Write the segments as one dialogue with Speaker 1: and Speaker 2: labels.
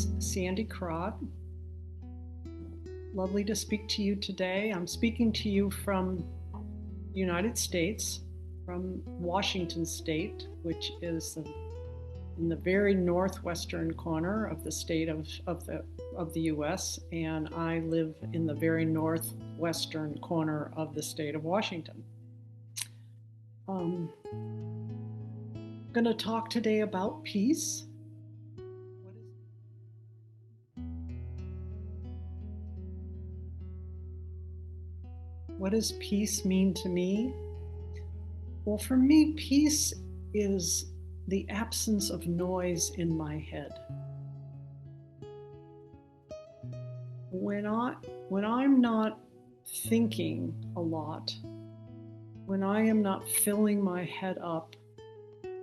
Speaker 1: is Sandy Krot. Lovely to speak to you today. I'm speaking to you from the United States, from Washington State, which is in the very northwestern corner of the state of the U.S., and I live in the very northwestern corner of the state of Washington. I'm going to talk today about peace. What does peace mean to me? Well, for me, peace is the absence of noise in my head. When I'm not thinking a lot, when I am not filling my head up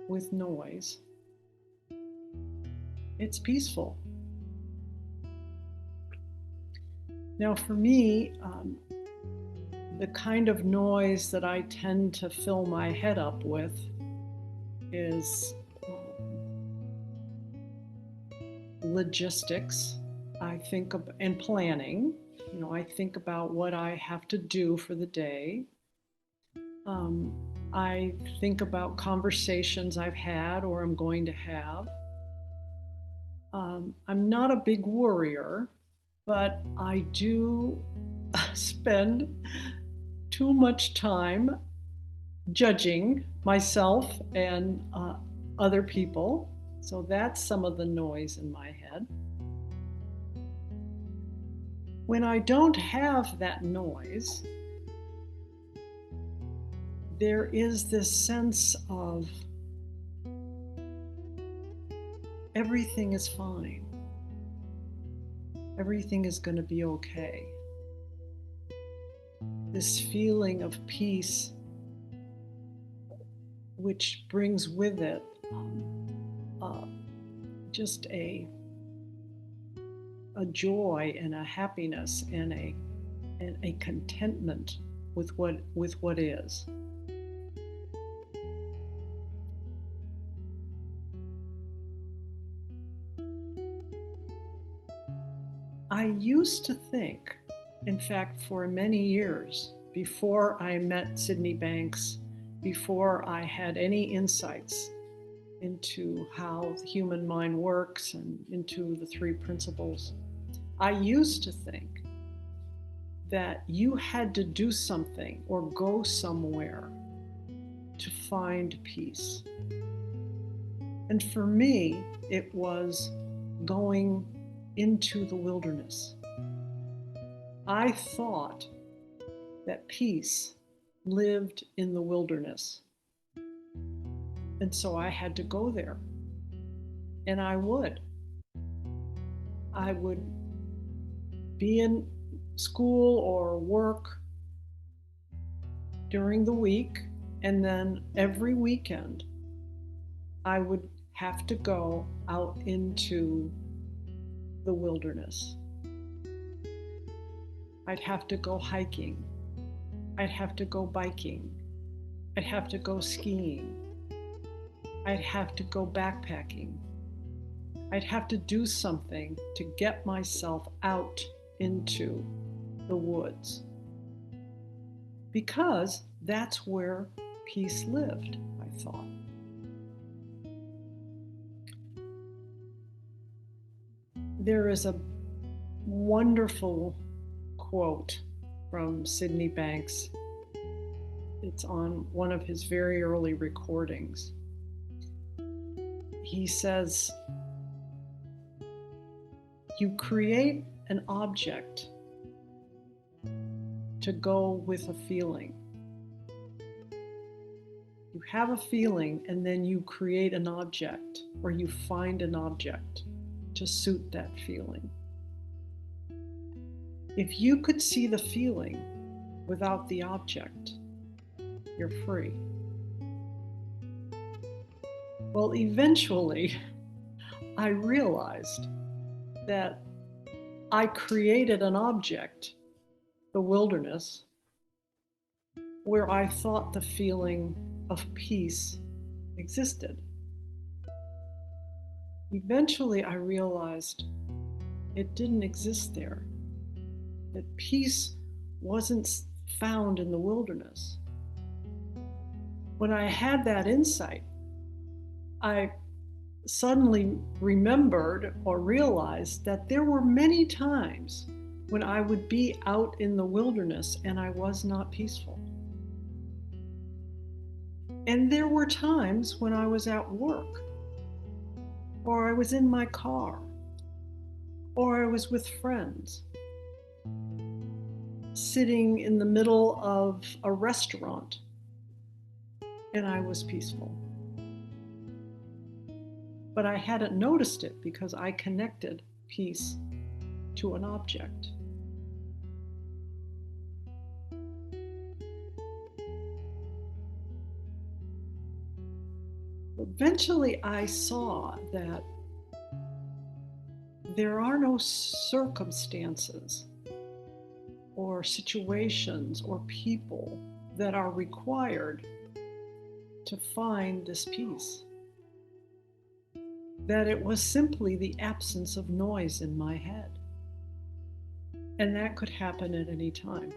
Speaker 1: with noise, it's peaceful. Now, for me, the kind of noise that I tend to fill my head up with is logistics. I think of and planning. I think about what I have to do for the day. I think about conversations I've had or I'm going to have. I'm not a big worrier, but I do spend too much time judging myself and other people. So that's some of the noise in my head. When I don't have that noise, there is this sense of everything is fine. Everything is going to be okay. This feeling of peace, which brings with it just a joy and a happiness and a contentment with what is. I used to think, in fact, for many years, before I met Sydney Banks, before I had any insights into how the human mind works and into the three principles, I used to think that you had to do something or go somewhere to find peace. And for me, it was going into the wilderness. I thought that peace lived in the wilderness. And so I had to go there. And I would be in school or work during the week, and then every weekend I would have to go out into the wilderness. I'd have to go hiking. I'd have to go biking. I'd have to go skiing. I'd have to go backpacking. I'd have to do something to get myself out into the woods, because that's where peace lived, I thought. There is a wonderful quote from Sydney Banks. It's on one of his very early recordings. He says, "You create an object to go with a feeling. You have a feeling, and then you create an object, or you find an object to suit that feeling. If you could see the feeling without the object, you're free." Well, eventually, I realized that I created an object, the wilderness, where I thought the feeling of peace existed. Eventually, I realized It didn't exist there. That peace wasn't found in the wilderness. When I had that insight, I suddenly remembered or realized that there were many times when I would be out in the wilderness and I was not peaceful. And there were times when I was at work, or I was in my car, or I was with friends, sitting in the middle of a restaurant, and I was peaceful. But I hadn't noticed it because I connected peace to an object. Eventually, I saw that there are no circumstances or situations or people that are required to find this peace. That it was simply the absence of noise in my head. And that could happen at any time.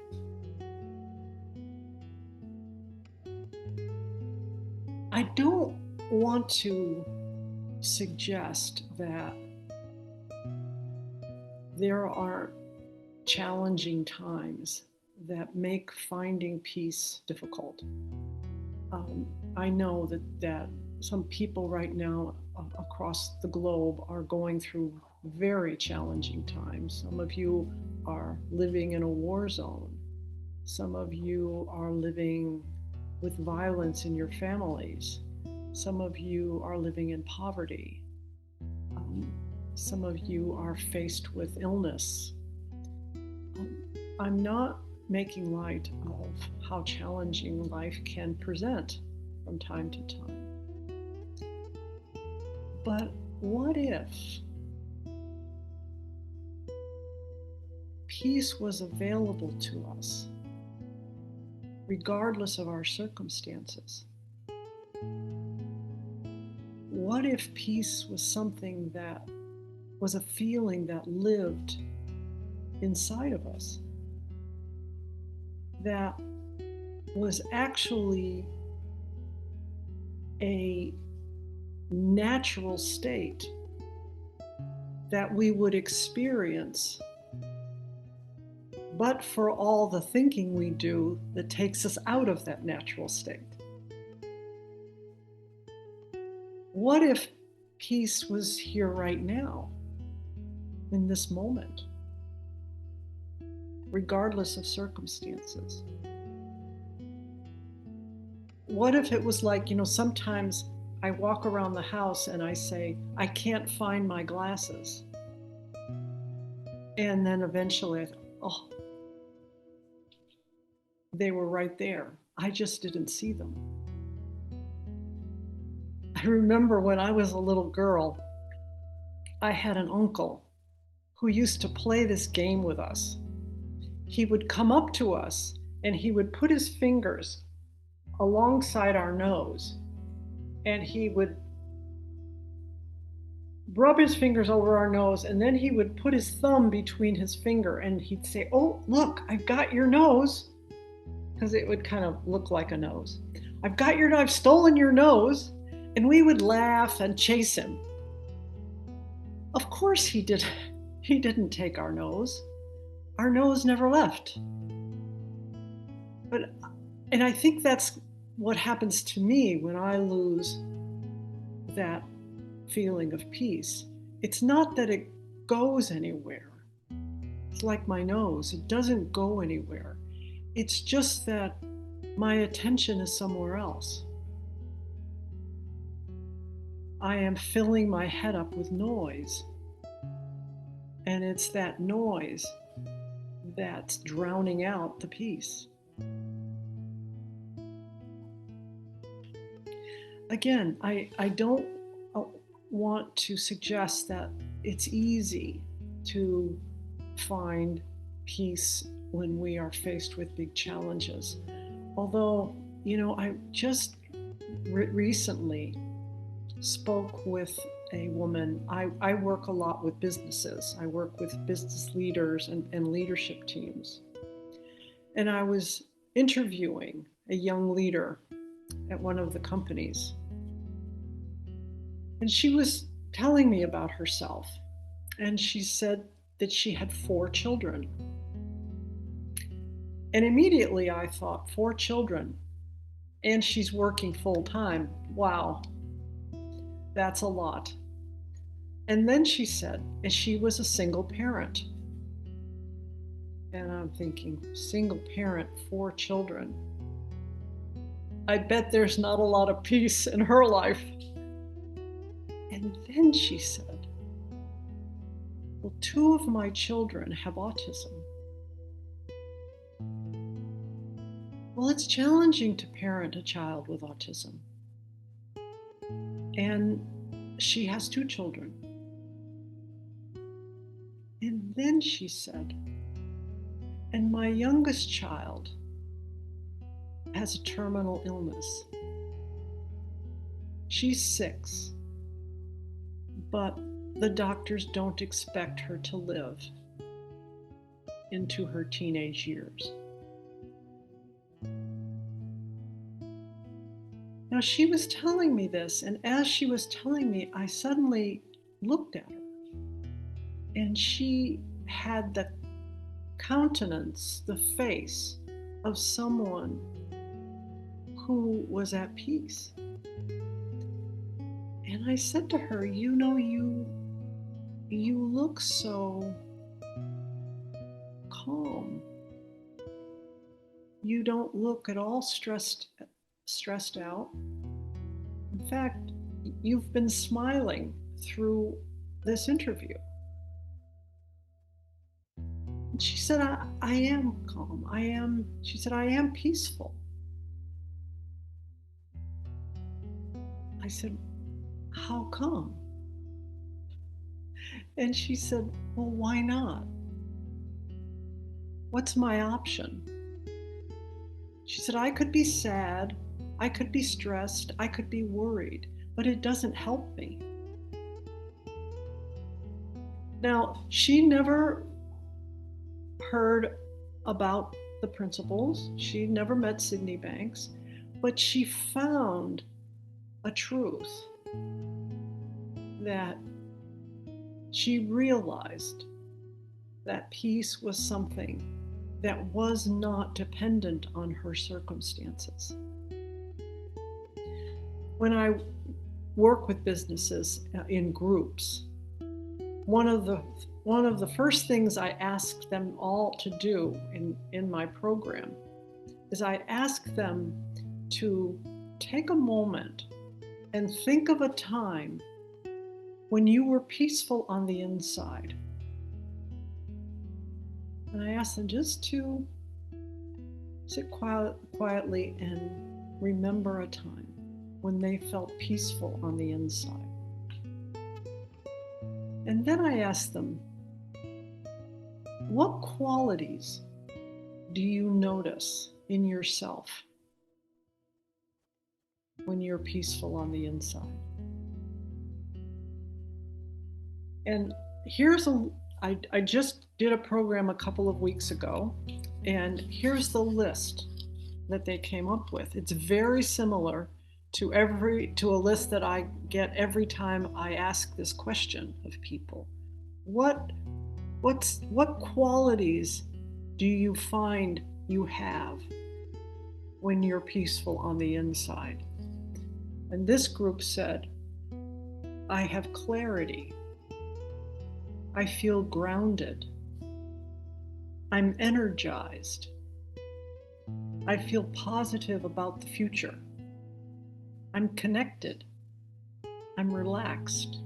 Speaker 1: I don't want to suggest that there are challenging times that make finding peace difficult. I know that some people right now across the globe are going through very challenging times. Some of you are living in a war zone. Some of you are living with violence in your families. Some of you are living in poverty. Some of you are faced with illness. I'm not making light of how challenging life can present from time to time. But what if peace was available to us, regardless of our circumstances? What if peace was something that was a feeling that lived inside of us, that was actually a natural state that we would experience, but for all the thinking we do that takes us out of that natural state? What if peace was here right now, in this moment, regardless of circumstances? What if it was like, sometimes I walk around the house and I say, I can't find my glasses. And then eventually, they were right there. I just didn't see them. I remember when I was a little girl, I had an uncle who used to play this game with us. He would come up to us and he would put his fingers alongside our nose and he would rub his fingers over our nose, and then he would put his thumb between his finger and he'd say, "Oh, look, I've got your nose," because it would kind of look like a nose. I've stolen your nose." And we would laugh and chase him. Of course he didn't take our nose. Our nose never left. And I think that's what happens to me when I lose that feeling of peace. It's not that it goes anywhere. It's like my nose, it doesn't go anywhere. It's just that my attention is somewhere else. I am filling my head up with noise. And it's that noise that's drowning out the peace. Again, I don't want to suggest that it's easy to find peace when we are faced with big challenges. Although, I just recently spoke with a woman. I work a lot with businesses. I work with business leaders and leadership teams. And I was interviewing a young leader at one of the companies. And she was telling me about herself. And she said that she had 4 children. And immediately I thought, 4 children, and she's working full time. Wow, that's a lot. And then she said, and she was a single parent. And I'm thinking, single parent, 4 children. I bet there's not a lot of peace in her life. And then she said, well, 2 of my children have autism. Well, it's challenging to parent a child with autism. And she has 2 children. And then she said, and my youngest child has a terminal illness. She's 6, but the doctors don't expect her to live into her teenage years. Now, she was telling me this, and as she was telling me, I suddenly looked at her, and she had the countenance, the face of someone who was at peace. And I said to her, you know, you look so calm. You don't look at all stressed out. In fact, you've been smiling through this interview. And she said, I am calm. She said, I am peaceful. I said, how come? And she said, well, why not? What's my option? She said, I could be sad, I could be stressed, I could be worried, but it doesn't help me. Now, she never heard about the principles. She never met Sydney Banks, but she found a truth that she realized that peace was something that was not dependent on her circumstances. When I work with businesses in groups, one of the first things I ask them all to do in my program is I ask them to take a moment and think of a time when you were peaceful on the inside. And I ask them just to sit quietly and remember a time when they felt peaceful on the inside. And then I ask them, what qualities do you notice in yourself when you're peaceful on the inside? And I just did a program a couple of weeks ago, and here's the list that they came up with. It's very similar to a list that I get every time I ask this question of people. What qualities do you find you have when you're peaceful on the inside? And this group said, I have clarity. I feel grounded. I'm energized. I feel positive about the future. I'm connected. I'm relaxed.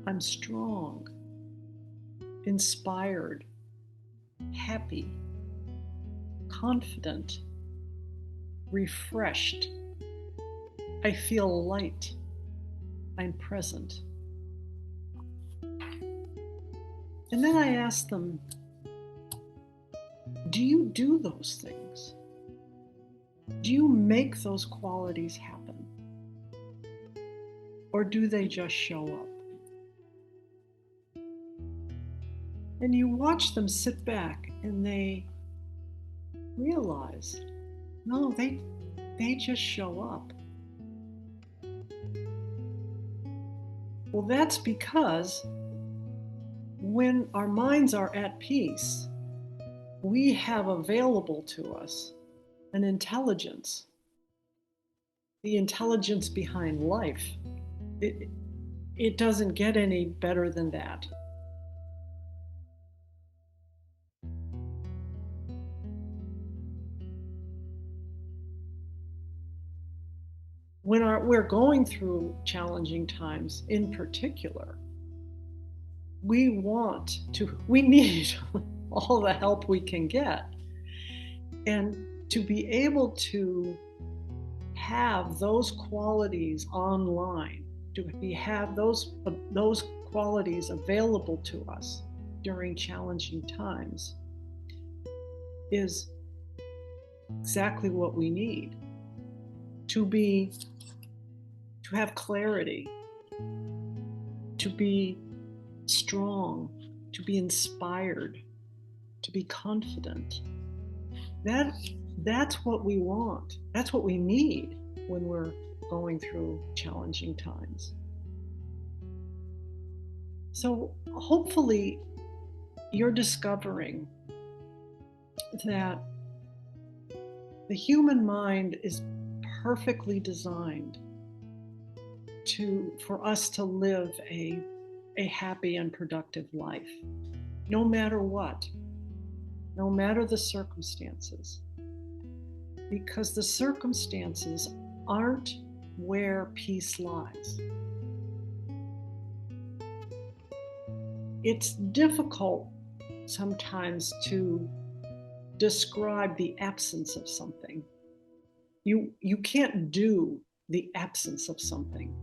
Speaker 1: I'm strong, inspired, happy, confident, refreshed. I feel light. I'm present. And then I asked them, do you do those things? Do you make those qualities happen? Or do they just show up? And you watch them sit back and they realize, no, they just show up. Well, that's because when our minds are at peace, we have available to us an intelligence, the intelligence behind life. It doesn't get any better than that. When we're going through challenging times in particular, we need all the help we can get. And to be able to have those qualities online, to have those qualities available to us during challenging times is exactly what we need to have clarity, to be strong, to be inspired, to be confident. That's what we want. That's what we need when we're going through challenging times. So hopefully you're discovering that the human mind is perfectly designed for us to live a happy and productive life, no matter what, no matter the circumstances, because the circumstances aren't where peace lies. It's difficult sometimes to describe the absence of something. You can't do the absence of something.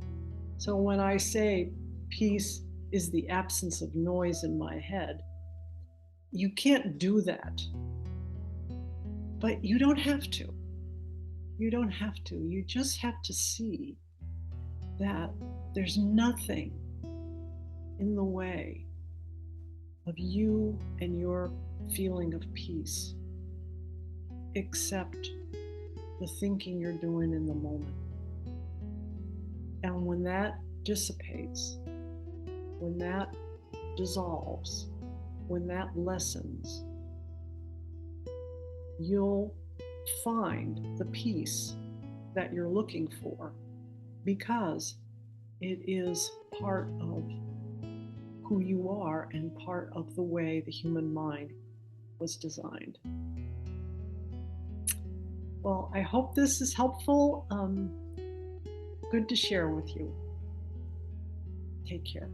Speaker 1: So when I say peace is the absence of noise in my head, you can't do that. But you don't have to. You don't have to. You just have to see that there's nothing in the way of you and your feeling of peace except the thinking you're doing in the moment. And when that dissipates, when that dissolves, when that lessens, you'll find the peace that you're looking for, because it is part of who you are and part of the way the human mind was designed. Well, I hope this is helpful. Good to share with you. Take care.